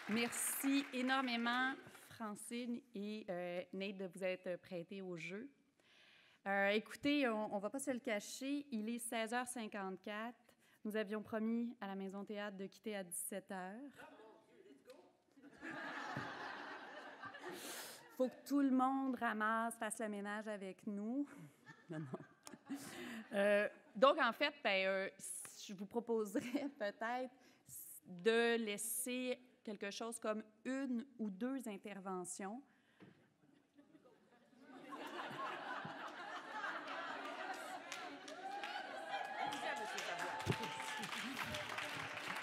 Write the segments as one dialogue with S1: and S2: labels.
S1: Merci énormément, Francine et Nate, de vous être prêtés au jeu. Écoutez, on ne va pas se le cacher, il est 16h54. Nous avions promis à la Maison Théâtre de quitter à 17h. Il faut que tout le monde ramasse, fasse le ménage avec nous. Non. Donc, en fait, je vous proposerais peut-être de laisser quelque chose comme 1 ou 2 interventions.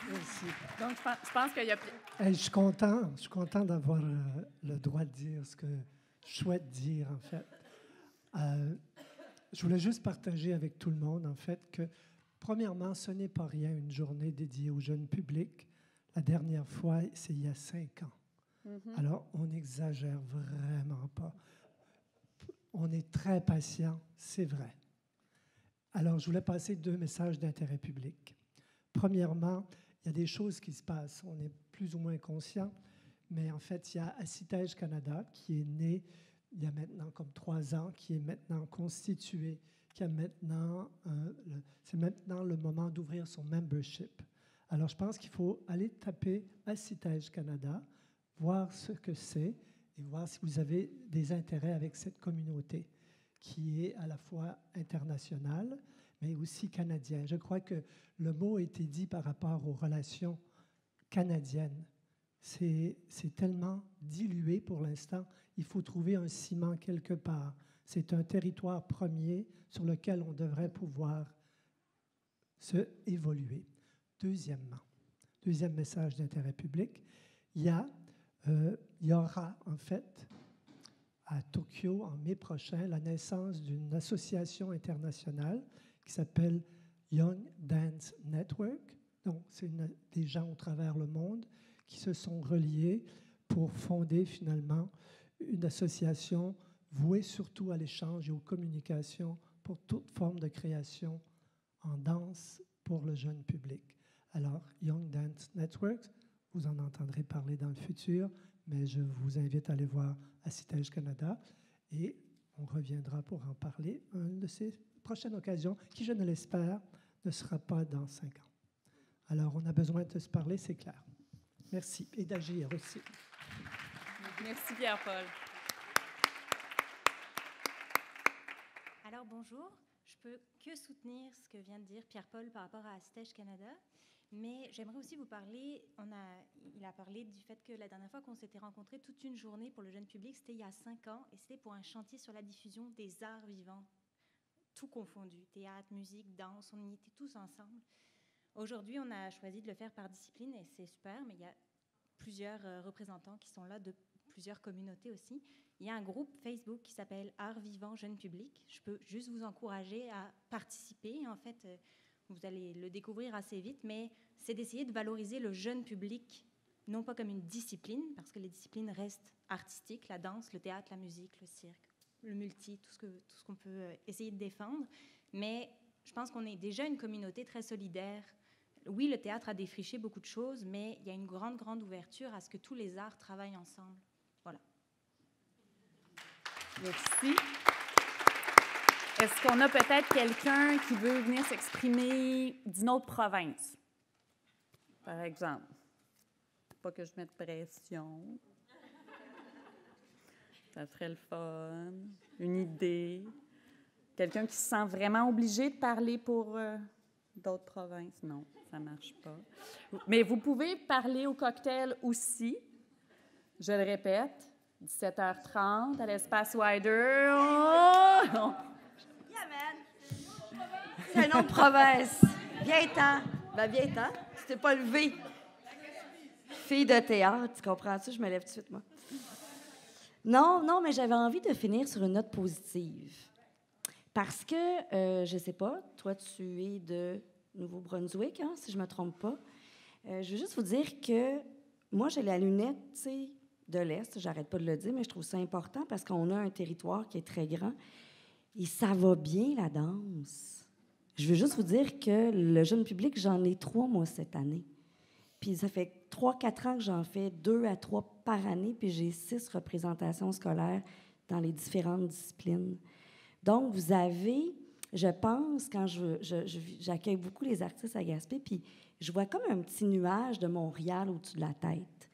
S2: Merci.
S1: Donc, je pense qu'il y a...
S2: Je suis content d'avoir le droit de dire ce que je souhaite dire, en fait. Je voulais juste partager avec tout le monde, en fait, que, premièrement, ce n'est pas rien une journée dédiée au jeune public. La dernière fois, c'est il y a 5 ans. Mm-hmm. Alors, on n'exagère vraiment pas. On est très patient, c'est vrai. Alors, je voulais passer 2 messages d'intérêt public. Premièrement, il y a des choses qui se passent. On est plus ou moins conscient, mais en fait, il y a Acitège Canada qui est né il y a maintenant comme 3 ans, qui est maintenant constitué, qui a maintenant, c'est maintenant le moment d'ouvrir son membership. Alors, je pense qu'il faut aller taper Acitège Canada, voir ce que c'est et voir si vous avez des intérêts avec cette communauté qui est à la fois internationale, mais aussi canadienne. Je crois que le mot a été dit par rapport aux relations canadiennes. C'est tellement dilué pour l'instant. Il faut trouver un ciment quelque part. C'est un territoire premier sur lequel on devrait pouvoir se évoluer. Deuxièmement, deuxième message d'intérêt public, il y aura en fait à Tokyo en mai prochain la naissance d'une association internationale qui s'appelle Young Dance Network. Donc, c'est des gens au travers le monde qui se sont reliés pour fonder finalement une association vouée surtout à l'échange et aux communications pour toute forme de création en danse pour le jeune public. Alors, Young Dance Network, vous en entendrez parler dans le futur, mais je vous invite à aller voir Acitège Canada et on reviendra pour en parler à une de ces prochaines occasions qui, je ne l'espère, ne sera pas dans 5 ans. Alors, on a besoin de se parler, c'est clair. Merci. Et d'agir aussi.
S1: Merci, Pierre-Paul.
S3: Alors, bonjour. Je peux que soutenir ce que vient de dire Pierre-Paul par rapport à Acitège Canada, mais j'aimerais aussi vous parler, il a parlé du fait que la dernière fois qu'on s'était rencontrés toute une journée pour le jeune public, c'était il y a 5 ans, et c'était pour un chantier sur la diffusion des arts vivants, tout confondu, théâtre, musique, danse, on y était tous ensemble. Aujourd'hui, on a choisi de le faire par discipline, et c'est super, mais il y a plusieurs représentants qui sont là de plusieurs communautés aussi. Il y a un groupe Facebook qui s'appelle Arts Vivants Jeune Public. Je peux juste vous encourager à participer. En fait, vous allez le découvrir assez vite, mais c'est d'essayer de valoriser le jeune public, non pas comme une discipline, parce que les disciplines restent artistiques, la danse, le théâtre, la musique, le cirque, le multi, tout ce qu'on peut essayer de défendre. Mais je pense qu'on est déjà une communauté très solidaire. Oui, le théâtre a défriché beaucoup de choses, mais il y a une grande, grande ouverture à ce que tous les arts travaillent ensemble. Voilà.
S1: Merci. Est-ce qu'on a peut-être quelqu'un qui veut venir s'exprimer d'une autre province, par exemple? Pas que je mette pression. Ça serait le fun. Une idée. Quelqu'un qui se sent vraiment obligé de parler pour d'autres provinces? Non, ça ne marche pas. Mais vous pouvez parler au cocktail aussi. Je le répète, 17h30 à l'Espace Wider. Oh!
S4: Yeah, man! C'est un nom de province. Viens-t'en. Ben, viens-t'en. Tu t'es pas levé. Fille de théâtre, tu comprends-tu? Je me lève tout de suite, moi. Non, mais j'avais envie de finir sur une note positive. Parce que, je sais pas, toi, tu es de Nouveau-Brunswick, hein, si je me trompe pas. Je veux juste vous dire que moi, j'ai la lunette, tu sais, de l'Est, j'arrête pas de le dire, mais je trouve ça important parce qu'on a un territoire qui est très grand et ça va bien, la danse. Je veux juste vous dire que le jeune public, j'en ai 3, moi, cette année. Puis ça fait 3-4 ans que j'en fais 2 à 3 par année, puis j'ai 6 représentations scolaires dans les différentes disciplines. Donc, vous avez, je pense, quand j'accueille beaucoup les artistes à Gaspé, puis je vois comme un petit nuage de Montréal au-dessus de la tête.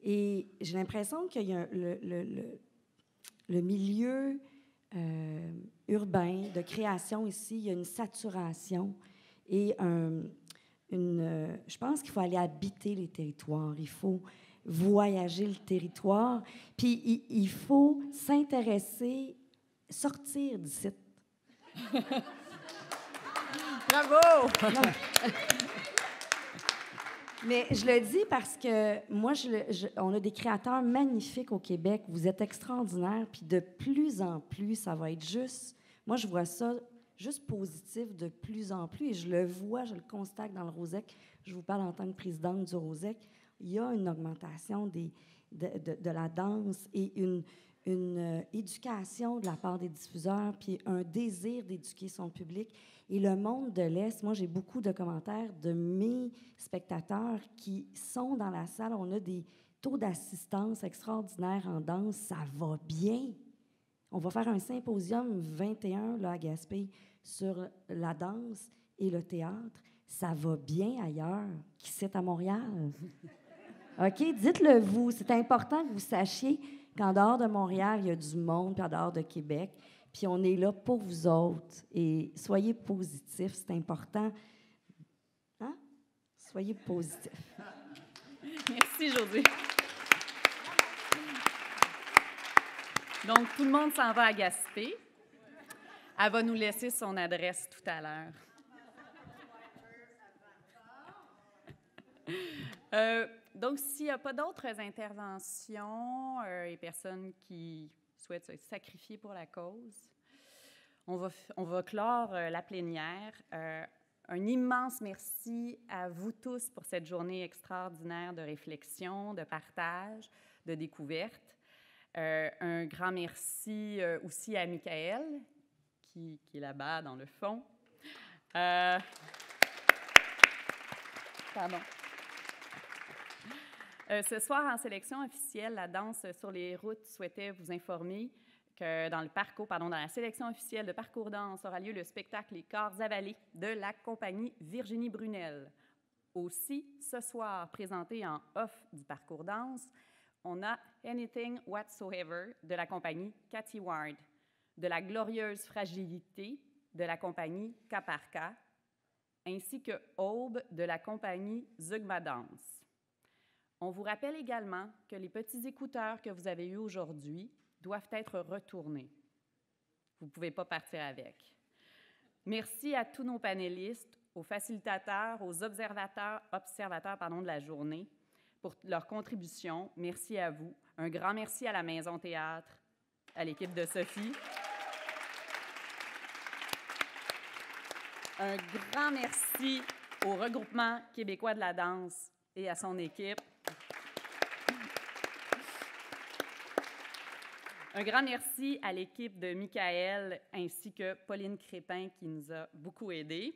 S4: Et j'ai l'impression qu'il y a le milieu urbain de création ici, il y a une saturation et je pense qu'il faut aller habiter les territoires, il faut voyager le territoire, puis il faut s'intéresser, sortir d'ici.
S1: Bravo!
S4: Mais je le dis parce que moi, on a des créateurs magnifiques au Québec. Vous êtes extraordinaires. Puis de plus en plus, ça va être juste... Moi, je vois ça juste positif de plus en plus. Et je le vois, je le constate dans le Rosec. Je vous parle en tant que présidente du Rosec. Il y a une augmentation de la danse et une éducation de la part des diffuseurs, puis un désir d'éduquer son public. Et le monde de l'Est, moi, j'ai beaucoup de commentaires de mes spectateurs qui sont dans la salle. On a des taux d'assistance extraordinaires en danse. Ça va bien. On va faire un symposium 21 là, à Gaspé sur la danse et le théâtre. Ça va bien ailleurs qu'ici à Montréal. OK? Dites-le vous. C'est important que vous sachiez qu'en dehors de Montréal, il y a du monde, puis en dehors de Québec. Puis on est là pour vous autres. Et soyez positifs, c'est important. Hein? Soyez positifs.
S1: Merci, Josée. Donc, tout le monde s'en va à Gaspé. Elle va nous laisser son adresse tout à l'heure. Donc, s'il n'y a pas d'autres interventions et personnes qui souhaitent se sacrifier pour la cause, on va clore la plénière. Un immense merci à vous tous pour cette journée extraordinaire de réflexion, de partage, de découverte. Un grand merci aussi à Michael, qui est là-bas dans le fond. Pardon. Ce soir, en sélection officielle, la danse sur les routes souhaitait vous informer que dans la sélection officielle de Parcours Danse aura lieu le spectacle Les Corps avalés de la compagnie Virginie Brunel. Aussi, ce soir, présenté en off du Parcours Danse, on a Anything Whatsoever de la compagnie Cathy Ward, de la glorieuse fragilité de la compagnie Cas par Cas, ainsi que Aube de la compagnie Zugma Danse. On vous rappelle également que les petits écouteurs que vous avez eus aujourd'hui doivent être retournés. Vous ne pouvez pas partir avec. Merci à tous nos panélistes, aux facilitateurs, aux observateurs de la journée pour leur contribution. Merci à vous. Un grand merci à la Maison Théâtre, à l'équipe de Sophie. Un grand merci au Regroupement québécois de la danse et à son équipe. Un grand merci à l'équipe de Michael ainsi que Pauline Crépin qui nous a beaucoup aidés.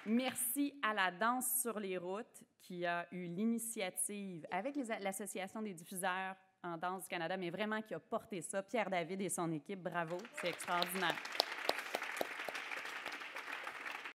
S1: Merci à la Danse sur les routes qui a eu l'initiative avec l'Association des diffuseurs en danse du Canada, mais vraiment qui a porté ça. Pierre David et son équipe, bravo, c'est extraordinaire.